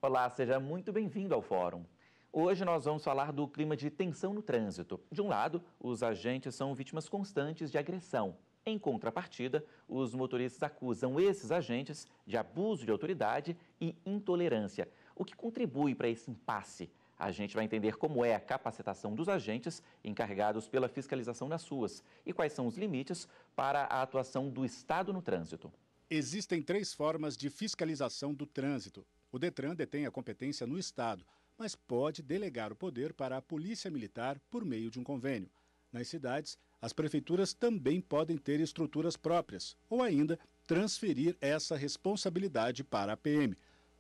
Olá, seja muito bem-vindo ao Fórum. Hoje nós vamos falar do clima de tensão no trânsito. De um lado, os agentes são vítimas constantes de agressão. Em contrapartida, os motoristas acusam esses agentes de abuso de autoridade e intolerância, o que contribui para esse impasse. A gente vai entender como é a capacitação dos agentes encarregados pela fiscalização nas ruas e quais são os limites para a atuação do Estado no trânsito. Existem 3 formas de fiscalização do trânsito. O Detran detém a competência no Estado, mas pode delegar o poder para a Polícia Militar por meio de um convênio. Nas cidades, as prefeituras também podem ter estruturas próprias ou ainda transferir essa responsabilidade para a PM.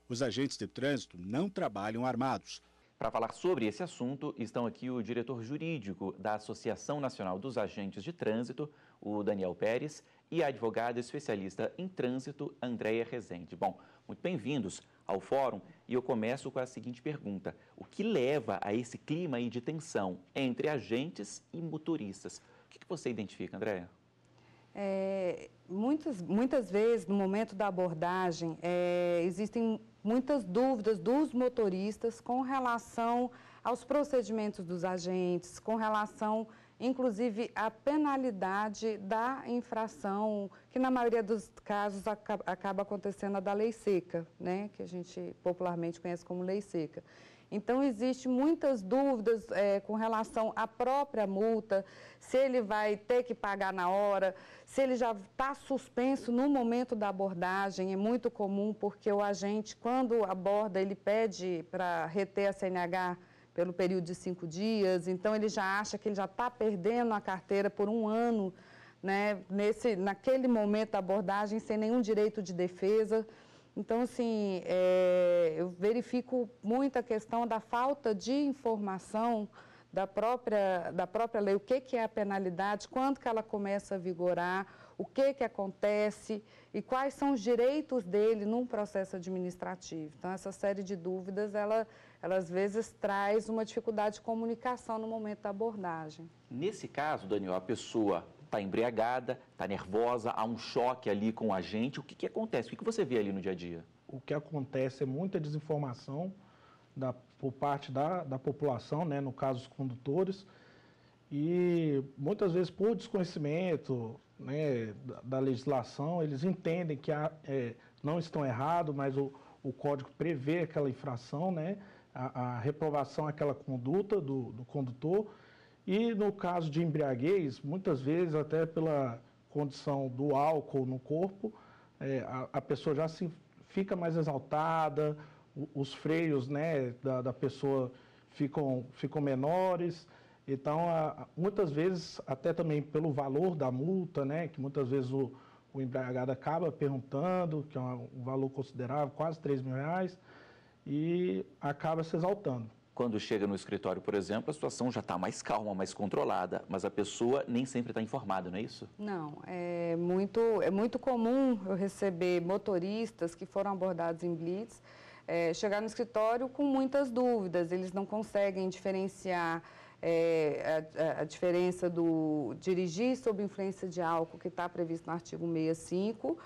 Os agentes de trânsito não trabalham armados. Para falar sobre esse assunto, estão aqui o diretor jurídico da Associação Nacional dos Agentes de Trânsito, o Daniel Pérez, e a advogada especialista em trânsito, Andréia Rezende. Bom, muito bem-vindos ao Fórum e eu começo com a seguinte pergunta. O que leva a esse clima aí de tensão entre agentes e motoristas? O que você identifica, Andréia? Muitas vezes, no momento da abordagem, existem muitas dúvidas dos motoristas com relação aos procedimentos dos agentes, com relação, inclusive, à penalidade da infração, que na maioria dos casos acaba acontecendo a da lei seca, né, que a gente popularmente conhece como lei seca. Então, existem muitas dúvidas com relação à própria multa, se ele vai ter que pagar na hora, se ele já está suspenso no momento da abordagem. É muito comum, porque o agente, quando aborda, ele pede para reter a CNH pelo período de 5 dias, então ele já acha que ele já está perdendo a carteira por 1 ano, né, naquele momento da abordagem, sem nenhum direito de defesa. Então, assim, eu verifico muito a questão da falta de informação da própria lei, o que é a penalidade, quando que ela começa a vigorar, o que acontece e quais são os direitos dele num processo administrativo. Então, essa série de dúvidas, ela às vezes traz uma dificuldade de comunicação no momento da abordagem. Nesse caso, Daniel, a pessoa está embriagada, está nervosa, há um choque ali com o agente. O que acontece? O que você vê ali no dia a dia? O que acontece é muita desinformação por parte da população, né, no caso os condutores, e muitas vezes por desconhecimento, né, da legislação, eles entendem que não estão errados, mas o código prevê aquela infração, né, a reprovação àquela conduta do condutor. E no caso de embriaguez, muitas vezes até pela condição do álcool no corpo, a pessoa já fica mais exaltada, os freios, né, da pessoa ficam menores. Então, muitas vezes, até também pelo valor da multa, né, que muitas vezes o embriagado acaba perguntando, que é um valor considerável, quase R$3.000, e acaba se exaltando. Quando chega no escritório, por exemplo, a situação já está mais calma, mais controlada, mas a pessoa nem sempre está informada, não é isso? Não, é muito comum eu receber motoristas que foram abordados em blitz, chegar no escritório com muitas dúvidas, eles não conseguem diferenciar a diferença do dirigir sob influência de álcool, que está previsto no artigo 65,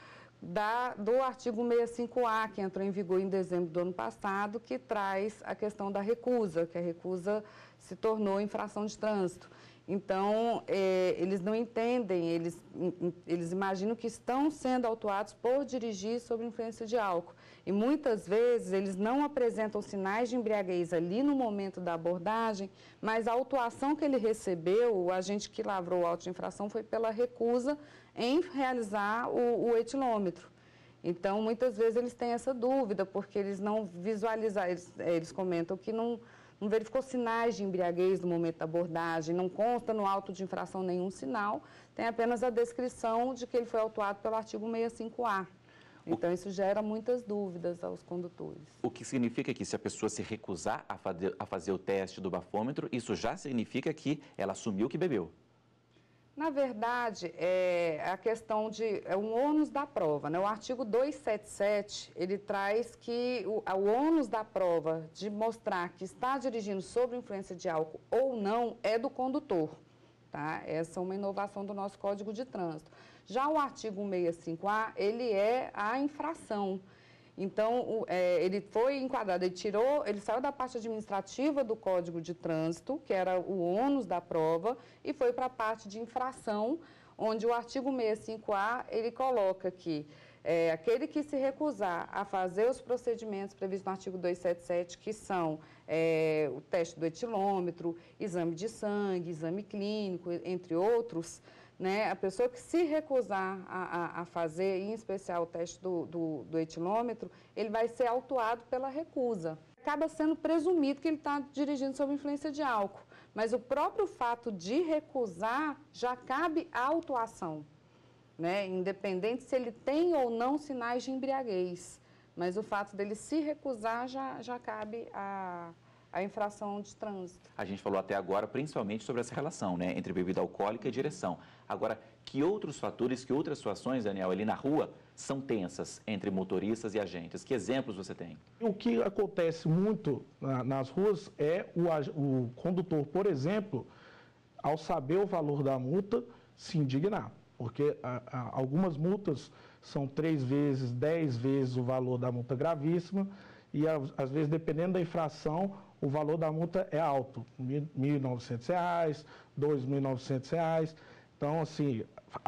do artigo 65A, que entrou em vigor em dezembro do ano passado, que traz a questão da recusa, que a recusa se tornou infração de trânsito. Então, eles não entendem, eles imaginam que estão sendo autuados por dirigir sob influência de álcool. E muitas vezes eles não apresentam sinais de embriaguez ali no momento da abordagem, mas a autuação que ele recebeu, o agente que lavrou o auto de infração, foi pela recusa em realizar o etilômetro. Então, muitas vezes eles têm essa dúvida, porque eles não visualizaram, eles comentam que não verificou sinais de embriaguez no momento da abordagem, não consta no auto de infração nenhum sinal, tem apenas a descrição de que ele foi autuado pelo artigo 65A. Então, isso gera muitas dúvidas aos condutores. O que significa que se a pessoa se recusar a fazer o teste do bafômetro, isso já significa que ela assumiu que bebeu? Na verdade, a questão é um ônus da prova, né? O artigo 277, ele traz que o ônus da prova de mostrar que está dirigindo sob influência de álcool ou não é do condutor, tá? Essa é uma inovação do nosso Código de Trânsito. Já o artigo 165A, ele é a infração. Então, ele foi enquadrado, ele saiu da parte administrativa do Código de Trânsito, que era o ônus da prova, e foi para a parte de infração, onde o artigo 65A, ele coloca que aquele que se recusar a fazer os procedimentos previstos no artigo 277, que são o teste do etilômetro, exame de sangue, exame clínico, entre outros, né, a pessoa que se recusar a fazer, em especial o teste do etilômetro, ele vai ser autuado pela recusa. Acaba sendo presumido que ele está dirigindo sob influência de álcool, mas o próprio fato de recusar já cabe a autuação, né, independente se ele tem ou não sinais de embriaguez. Mas o fato dele se recusar já cabe a infração de trânsito. A gente falou até agora principalmente sobre essa relação, né, entre bebida alcoólica e direção. Agora, que outros fatores, que outras situações, Daniel, ali na rua, são tensas entre motoristas e agentes? Que exemplos você tem? O que acontece muito nas ruas é o condutor, por exemplo, ao saber o valor da multa, se indignar. Porque algumas multas são 3 vezes, 10 vezes o valor da multa gravíssima e, às vezes, dependendo da infração, o valor da multa é alto, R$ 1.900, R$ 2.900. Então, assim,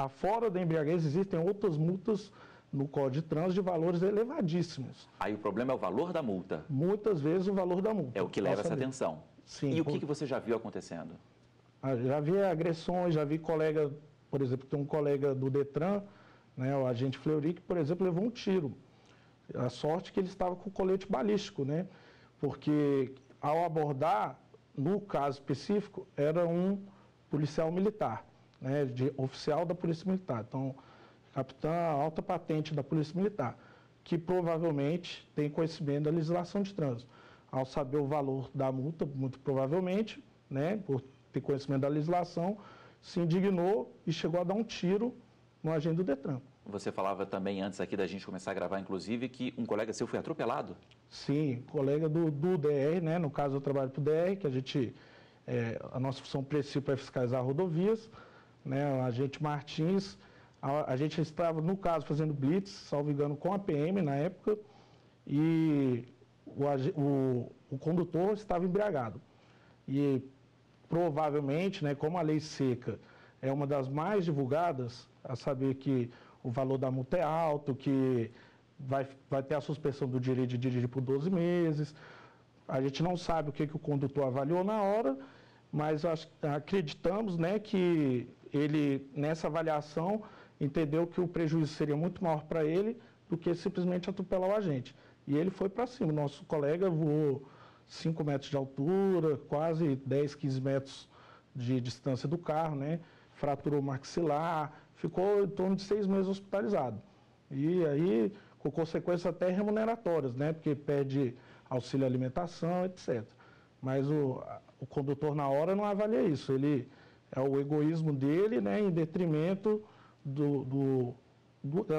fora da embriaguez, existem outras multas no Código de Trânsito de valores elevadíssimos. Aí o problema é o valor da multa? Muitas vezes o valor da multa. É o que leva essa atenção. Sim. E o que você já viu acontecendo? Já vi agressões, já vi colega, por exemplo, tem um colega do Detran, né, o agente Fleury, que, por exemplo, levou um tiro. A sorte que ele estava com colete balístico, né? Porque ao abordar, no caso específico, era um policial militar, né, oficial da Polícia Militar. Então, capitão alta patente da Polícia Militar, que provavelmente tem conhecimento da legislação de trânsito. Ao saber o valor da multa, muito provavelmente, né, por ter conhecimento da legislação, se indignou e chegou a dar um tiro no agente do Detran. Você falava também, antes aqui da gente começar a gravar, inclusive, que um colega seu foi atropelado? Sim, colega do DR, né? No caso eu trabalho para o DR, que a nossa função principal é fiscalizar rodovias, né? O agente Martins, a gente estava, no caso, fazendo blitz, salvo engano, com a PM na época, e o condutor estava embriagado. E provavelmente, né, como a lei seca é uma das mais divulgadas, a saber que o valor da multa é alto, que vai ter a suspensão do direito de dirigir por 12 meses. A gente não sabe o que o condutor avaliou na hora, mas acreditamos, né, que ele, nessa avaliação, entendeu que o prejuízo seria muito maior para ele do que simplesmente atropelar o agente. E ele foi para cima. O nosso colega voou 5 metros de altura, quase 10, 15 metros de distância do carro, né? Fraturou o maxilar, ficou em torno de 6 meses hospitalizado. E aí, com consequências até remuneratórias, né? Porque pede auxílio alimentação, etc. Mas o condutor, na hora, não avalia isso. Ele é o egoísmo dele, né? Em detrimento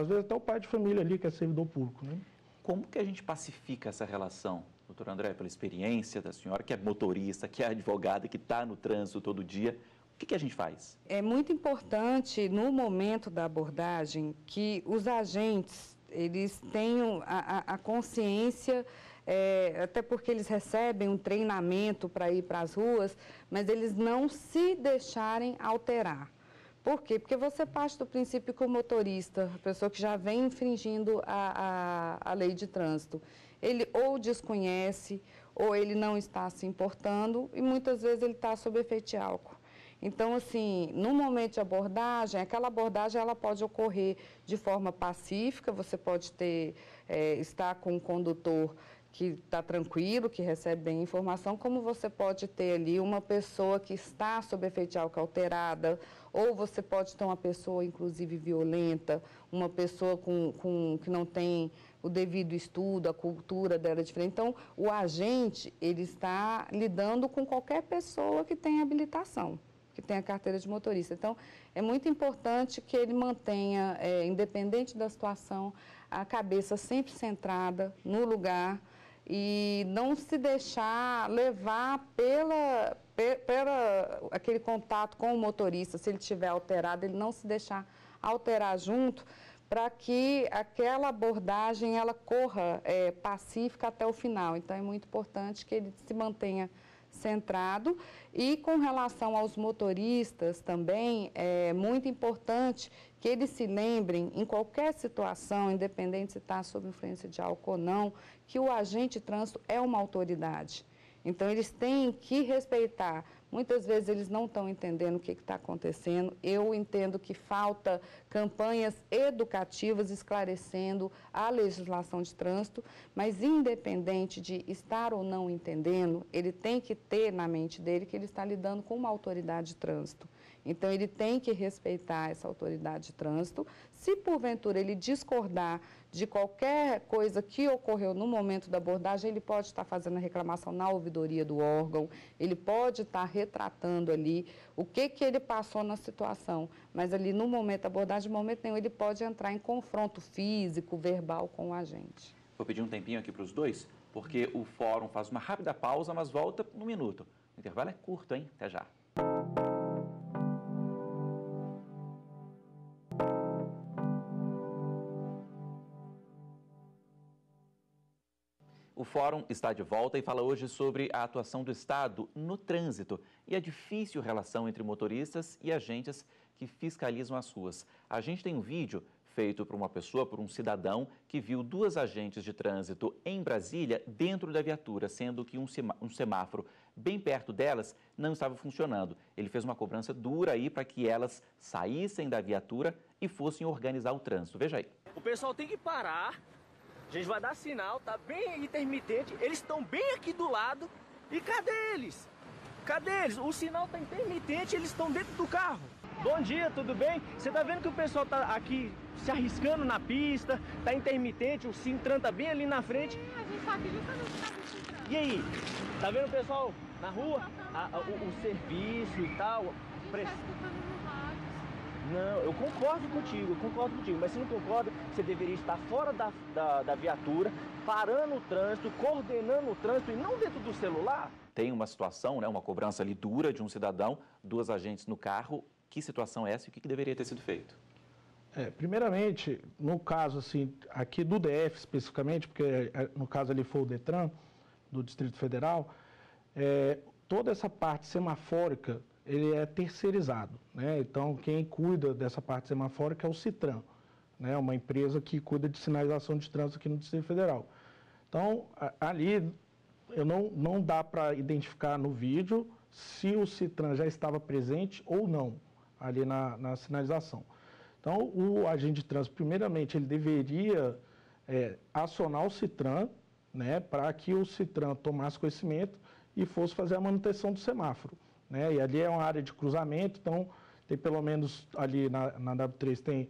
às vezes até o pai de família ali, que é servidor público, né? Como que a gente pacifica essa relação, doutor André, pela experiência da senhora, que é motorista, que é advogada, que está no trânsito todo dia? O que a gente faz? É muito importante, no momento da abordagem, que os agentes eles tenham a consciência, até porque eles recebem um treinamento para ir para as ruas, mas eles não se deixarem alterar. Por quê? Porque você parte do princípio que o motorista, a pessoa que já vem infringindo a lei de trânsito, ele ou desconhece, ou ele não está se importando, e muitas vezes ele está sob efeito de álcool. Então, assim, no momento de abordagem, aquela abordagem ela pode ocorrer de forma pacífica, você pode estar com um condutor que está tranquilo, que recebe bem a informação, como você pode ter ali uma pessoa que está sob efeito de álcool alterada, ou você pode ter uma pessoa, inclusive, violenta, uma pessoa que não tem o devido estudo, a cultura dela é diferente. Então, o agente, ele está lidando com qualquer pessoa que tenha habilitação, que tenha carteira de motorista. Então, é muito importante que ele mantenha, independente da situação, a cabeça sempre centrada no lugar e não se deixar levar pela aquele contato com o motorista. Se ele estiver alterado, ele não se deixar alterar junto, para que aquela abordagem ela corra pacífica até o final. Então, é muito importante que ele se mantenha centrado. E com relação aos motoristas também, é muito importante que eles se lembrem, em qualquer situação, independente se está sob influência de álcool ou não, que o agente de trânsito é uma autoridade. Então, eles têm que respeitar. Muitas vezes eles não estão entendendo o que está acontecendo. Eu entendo que falta campanhas educativas esclarecendo a legislação de trânsito, mas independente de estar ou não entendendo, ele tem que ter na mente dele que ele está lidando com uma autoridade de trânsito. Então, ele tem que respeitar essa autoridade de trânsito. Se, porventura, ele discordar de qualquer coisa que ocorreu no momento da abordagem, ele pode estar fazendo a reclamação na ouvidoria do órgão, ele pode estar retratando ali o que ele passou na situação. Mas ali, no momento da abordagem, de momento nenhum, ele pode entrar em confronto físico, verbal com o agente. Vou pedir um tempinho aqui para os dois, porque o fórum faz uma rápida pausa, mas volta num minuto. O intervalo é curto, hein? Até já. O Fórum está de volta e fala hoje sobre a atuação do Estado no trânsito e a difícil relação entre motoristas e agentes que fiscalizam as ruas. A gente tem um vídeo feito por uma pessoa, por um cidadão, que viu duas agentes de trânsito em Brasília dentro da viatura, sendo que um semáforo bem perto delas não estava funcionando. Ele fez uma cobrança dura aí para que elas saíssem da viatura e fossem organizar o trânsito. Veja aí. O pessoal tem que parar. A gente vai dar sinal, tá bem intermitente, eles estão bem aqui do lado. E cadê eles? Cadê eles? O sinal tá intermitente, eles estão dentro do carro. Bom dia, tudo bem? Você tá vendo que o pessoal tá aqui se arriscando na pista, tá intermitente, o Sintran tá bem ali na frente. A gente tá aqui justamente na Sintran. E aí? Tá vendo o pessoal na rua? O serviço e tal. A gente tá escutando no rádio. Não, eu concordo contigo, mas se não concorda, você deveria estar fora da viatura, parando o trânsito, coordenando o trânsito e não dentro do celular. Tem uma situação, né, uma cobrança ali dura de um cidadão, duas agentes no carro. Que situação é essa e o que deveria ter sido feito? Primeiramente, no caso assim, aqui do DF especificamente, porque no caso ali foi o Detran, do Distrito Federal, toda essa parte semafórica, ele é terceirizado, né? Então, quem cuida dessa parte semafórica é o Citran, né? Uma empresa que cuida de sinalização de trânsito aqui no Distrito Federal. Então, ali, não dá para identificar no vídeo se o Citran já estava presente ou não, ali na sinalização. Então, o agente de trânsito, primeiramente, ele deveria acionar o Citran, né? Para que o Citran tomasse conhecimento e fosse fazer a manutenção do semáforo. Né? E ali é uma área de cruzamento, então tem pelo menos ali na W3 tem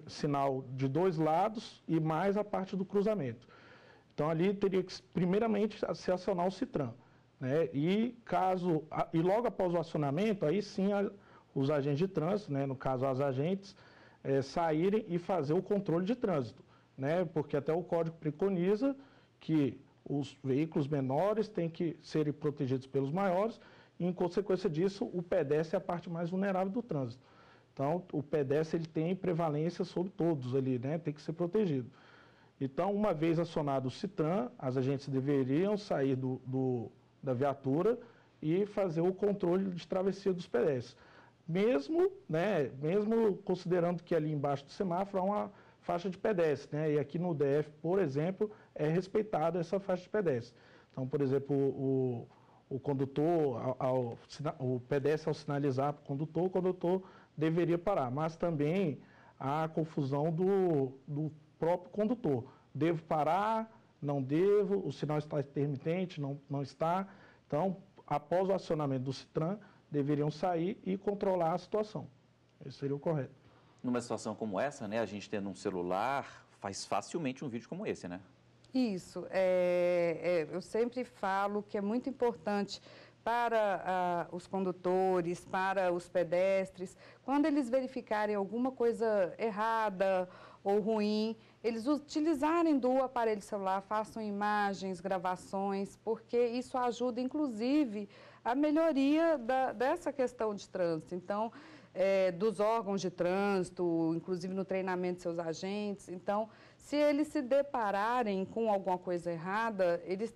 sinal de dois lados e mais a parte do cruzamento. Então ali teria que primeiramente se acionar o Citran. Né? E logo após o acionamento, aí sim os agentes de trânsito, né? No caso as agentes, saírem e fazer o controle de trânsito. Né? Porque até o código preconiza que os veículos menores têm que serem protegidos pelos maiores. E, em consequência disso, o pedestre é a parte mais vulnerável do trânsito. Então, o pedestre ele tem prevalência sobre todos ali, né? Tem que ser protegido. Então, uma vez acionado o Citran, as agentes deveriam sair da viatura e fazer o controle de travessia dos pedestres. Mesmo considerando que ali embaixo do semáforo há uma faixa de pedestre, né? E aqui no DF, por exemplo, é respeitada essa faixa de pedestre. Então, por exemplo, o condutor, o pedestre ao sinalizar para o condutor deveria parar. Mas também há a confusão do próprio condutor. Devo parar? Não devo? O sinal está intermitente? Não está? Então, após o acionamento do Citran, deveriam sair e controlar a situação. Esse seria o correto. Numa situação como essa, né, a gente tendo um celular, faz facilmente um vídeo como esse, né? Isso. Eu sempre falo que é muito importante para os condutores, para os pedestres, quando eles verificarem alguma coisa errada ou ruim, eles utilizarem do aparelho celular, façam imagens, gravações, porque isso ajuda, inclusive, a melhoria dessa questão de trânsito. Então, dos órgãos de trânsito, inclusive no treinamento de seus agentes. Então, se eles se depararem com alguma coisa errada, eles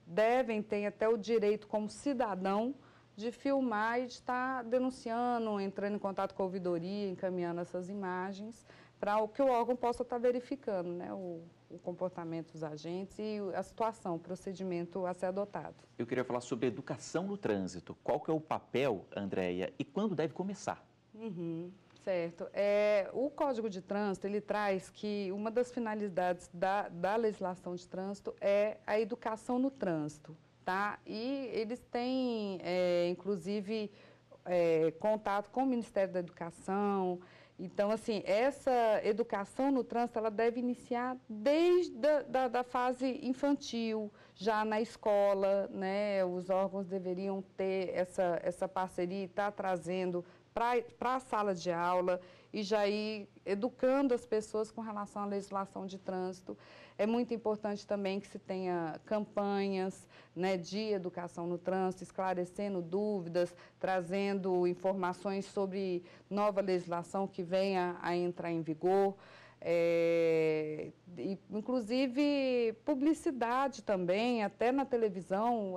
devem ter até o direito como cidadão de filmar e de estar denunciando, entrando em contato com a ouvidoria, encaminhando essas imagens, para o que o órgão possa estar verificando, né, o comportamento dos agentes e a situação, o procedimento a ser adotado. Eu queria falar sobre educação no trânsito. Qual que é o papel, Andréia, e quando deve começar? Certo. O Código de Trânsito, ele traz que uma das finalidades da legislação de trânsito é a educação no trânsito, tá? E eles têm, inclusive, contato com o Ministério da Educação. Então, assim, essa educação no trânsito, ela deve iniciar desde da fase infantil, já na escola, né? Os órgãos deveriam ter essa parceria e estar trazendo para a sala de aula e já ir educando as pessoas com relação à legislação de trânsito. É muito importante também que se tenha campanhas, né, de educação no trânsito, esclarecendo dúvidas, trazendo informações sobre nova legislação que venha a entrar em vigor. Inclusive publicidade também, até na televisão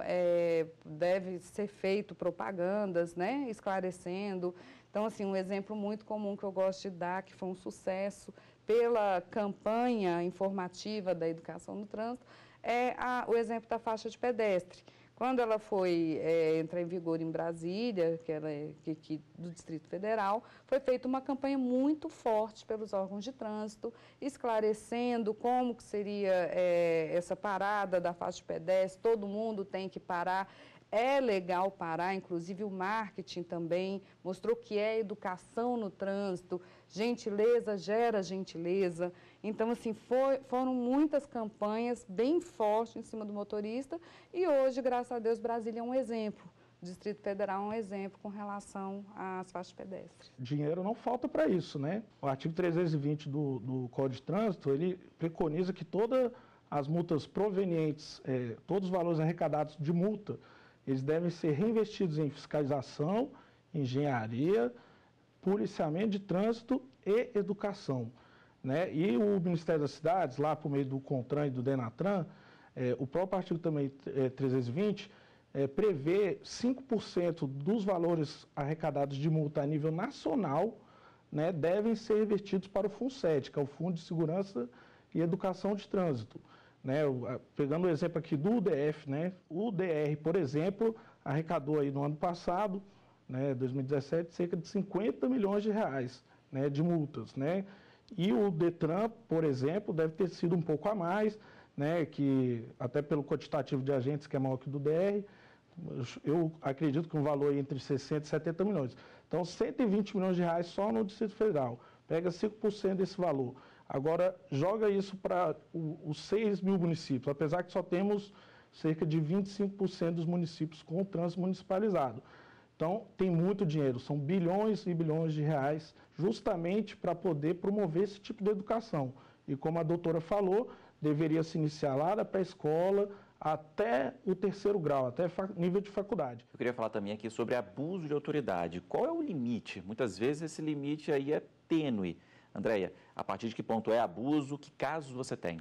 deve ser feito propagandas, né, esclarecendo. Então, assim, um exemplo muito comum que eu gosto de dar, que foi um sucesso pela campanha informativa da educação no trânsito, é o exemplo da faixa de pedestre. Quando ela foi entrar em vigor em Brasília, que do Distrito Federal, foi feita uma campanha muito forte pelos órgãos de trânsito, esclarecendo como que seria essa parada da faixa de pedestre, todo mundo tem que parar. É legal parar, inclusive o marketing também mostrou que é educação no trânsito, gentileza gera gentileza. Então, assim, foram muitas campanhas bem fortes em cima do motorista e hoje, graças a Deus, Brasília é um exemplo. O Distrito Federal é um exemplo com relação às faixas pedestres. Dinheiro não falta para isso, né? O artigo 320 do Código de Trânsito, ele preconiza que todas as multas provenientes, todos os valores arrecadados de multa, eles devem ser reinvestidos em fiscalização, engenharia, policiamento de trânsito e educação, né? E o Ministério das Cidades, lá por meio do CONTRAN e do DENATRAN, o próprio artigo também 320, prevê 5% dos valores arrecadados de multa a nível nacional, né, devem ser revertidos para o FUNSET, que é o Fundo de Segurança e Educação de Trânsito. Né, pegando o exemplo aqui do DF, né, o DR, por exemplo, arrecadou aí no ano passado, né, 2017, cerca de 50 milhões de reais, né, de multas, né, e o DETRAN, por exemplo, deve ter sido um pouco a mais, né, que até pelo quantitativo de agentes que é maior que o do DR, eu acredito que um valor entre 60 e 70 milhões. Então, 120 milhões de reais só no Distrito Federal, pega 5% desse valor. Agora, joga isso para os 6 mil municípios, apesar que só temos cerca de 25% dos municípios com trânsito municipalizado. Então, tem muito dinheiro, são bilhões e bilhões de reais, justamente para poder promover esse tipo de educação. E como a doutora falou, deveria se iniciar lá da pré-escola até o 3º grau, até nível de faculdade. Eu queria falar também aqui sobre abuso de autoridade. Qual é o limite? Muitas vezes esse limite aí é tênue. Andréia, a partir de que ponto é abuso, que casos você tem?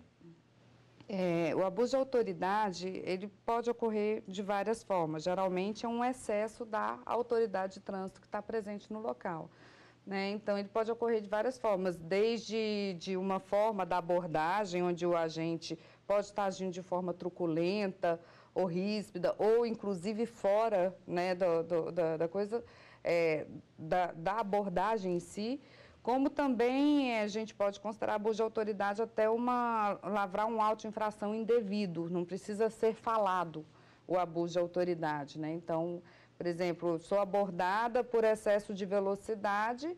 O abuso de autoridade, ele pode ocorrer de várias formas. Geralmente é um excesso da autoridade de trânsito que está presente no local, né? Então, ele pode ocorrer de várias formas, desde de uma forma da abordagem, onde o agente pode estar agindo de forma truculenta ou ríspida, ou inclusive fora, né, da coisa, da abordagem em si. Como também a gente pode considerar abuso de autoridade até lavrar um auto de infração indevido, não precisa ser falado o abuso de autoridade, né? Então, por exemplo, sou abordada por excesso de velocidade,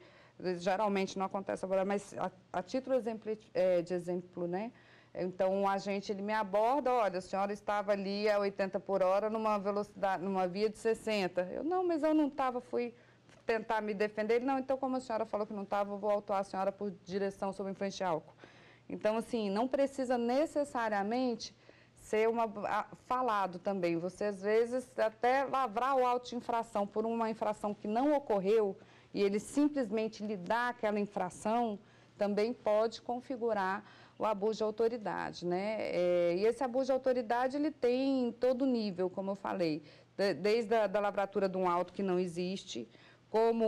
geralmente não acontece agora, mas a título de exemplo, né? Então, o agente ele me aborda, olha, a senhora estava ali a 80 por hora numa velocidade, numa via de 60. Eu, não, mas eu não estava, fui tentar me defender. Ele, não, então como a senhora falou que não estava, eu vou autuar a senhora por direção sob influência de álcool. Então, assim, não precisa necessariamente ser falado também. Você, às vezes, até lavrar o auto de infração por uma infração que não ocorreu, e ele simplesmente lhe dá aquela infração, também pode configurar o abuso de autoridade, né? E esse abuso de autoridade, ele tem em todo nível, como eu falei, desde a da lavratura de um auto que não existe, como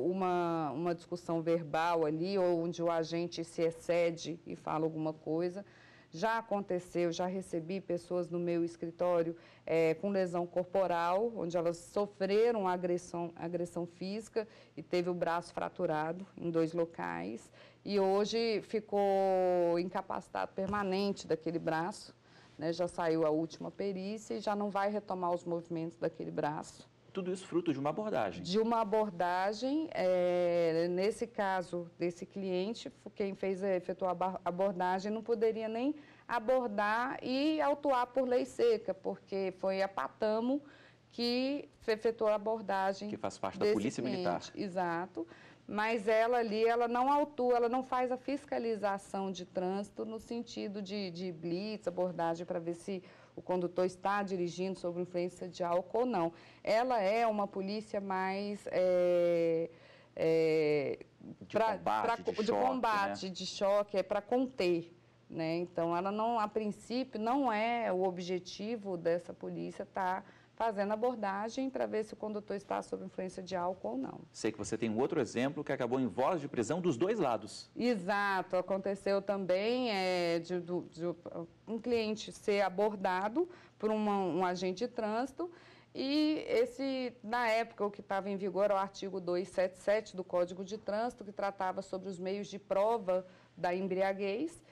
uma discussão verbal ali, onde o agente se excede e fala alguma coisa. Já aconteceu, já recebi pessoas no meu escritório com lesão corporal, onde elas sofreram agressão física e teve o braço fraturado em 2 locais. E hoje ficou incapacitado permanente daquele braço, né? Já saiu a última perícia e já não vai retomar os movimentos daquele braço. Tudo isso fruto de uma abordagem. De uma abordagem, nesse caso desse cliente, quem efetuou a abordagem não poderia nem abordar e autuar por lei seca, porque foi a Patamo que efetuou a abordagem. Que faz parte da Polícia Militar. Exato. Mas ela ali, ela não autua, ela não faz a fiscalização de trânsito no sentido de blitz, abordagem para ver se o condutor está dirigindo sob influência de álcool ou não. Ela é uma polícia mais de combate, né? De choque, é para conter, né? Então, ela não, a princípio, não é o objetivo dessa polícia estar fazendo abordagem para ver se o condutor está sob influência de álcool ou não. Sei que você tem um outro exemplo que acabou em voz de prisão dos 2 lados. Exato, aconteceu também de um cliente ser abordado por um agente de trânsito e na época, o que estava em vigor era o artigo 277 do Código de Trânsito, que tratava sobre os meios de prova da embriaguez.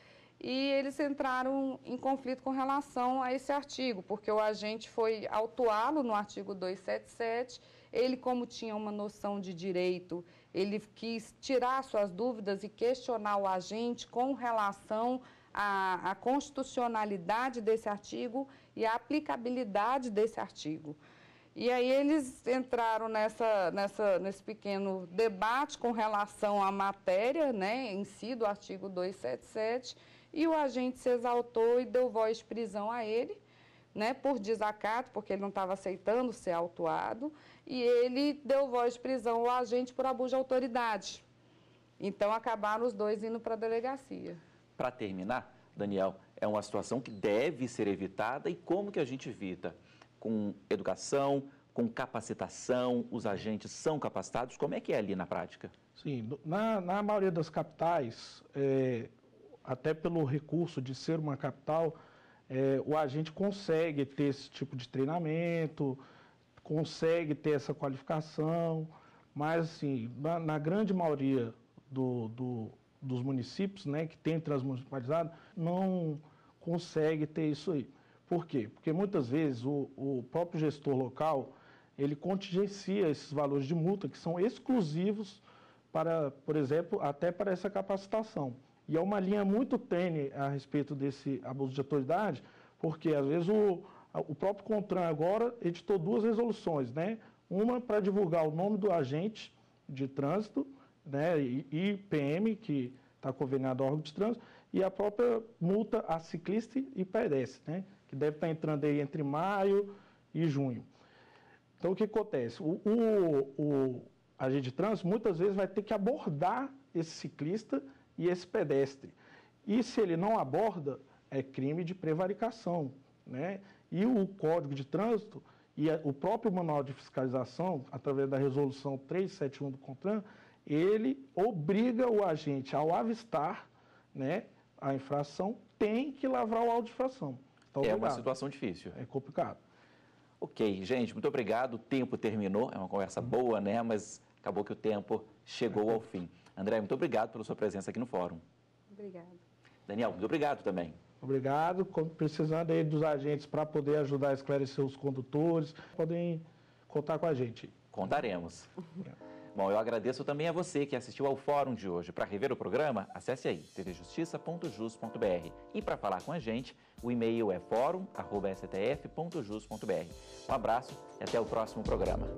E eles entraram em conflito com relação a esse artigo, porque o agente foi autuá-lo no artigo 277, ele, como tinha uma noção de direito, ele quis tirar suas dúvidas e questionar o agente com relação à constitucionalidade desse artigo e à aplicabilidade desse artigo. E aí eles entraram nesse pequeno debate com relação à matéria, né, em si do artigo 277, e o agente se exaltou e deu voz de prisão a ele, né, por desacato, porque ele não estava aceitando ser autuado, e ele deu voz de prisão ao agente por abuso de autoridade. Então, acabaram os dois indo para a delegacia. Para terminar, Daniel, é uma situação que deve ser evitada, e como que a gente evita? Com educação, com capacitação, os agentes são capacitados? Como é que é ali na prática? Sim, na maioria das capitais, até pelo recurso de ser uma capital, o agente consegue ter esse tipo de treinamento, consegue ter essa qualificação, mas assim, na grande maioria dos municípios, né, que tem transmunicipalizado, não consegue ter isso aí. Por quê? Porque muitas vezes o próprio gestor local, ele contingencia esses valores de multa que são exclusivos para, por exemplo, até para essa capacitação. E é uma linha muito tênue a respeito desse abuso de autoridade, porque às vezes o próprio CONTRAN agora editou 2 resoluções, né? Uma para divulgar o nome do agente de trânsito, né? E PM, que está conveniado ao órgão de trânsito, e a própria multa a ciclista e pedestre, né? Que deve estar entrando aí entre maio e junho. Então, o que acontece? O agente de trânsito, muitas vezes, vai ter que abordar esse ciclista e esse pedestre. E se ele não aborda, é crime de prevaricação, né? E o Código de Trânsito e o próprio Manual de Fiscalização, através da Resolução 371 do CONTRAN, ele obriga o agente, ao avistar, né, a infração, tem que lavrar o auto de infração. Tá obrigado. É uma situação difícil. É complicado. Ok, gente, muito obrigado. O tempo terminou, é uma conversa boa, né? Mas acabou que o tempo chegou ao fim. André, muito obrigado pela sua presença aqui no Fórum. Obrigada. Daniel, muito obrigado também. Obrigado. Precisando aí dos agentes para poder ajudar a esclarecer os condutores, podem contar com a gente. Contaremos. Bom, eu agradeço também a você que assistiu ao Fórum de hoje. Para rever o programa, acesse aí tvjustiça.jus.br. E para falar com a gente, o e-mail é forum@stf.jus.br. Um abraço e até o próximo programa.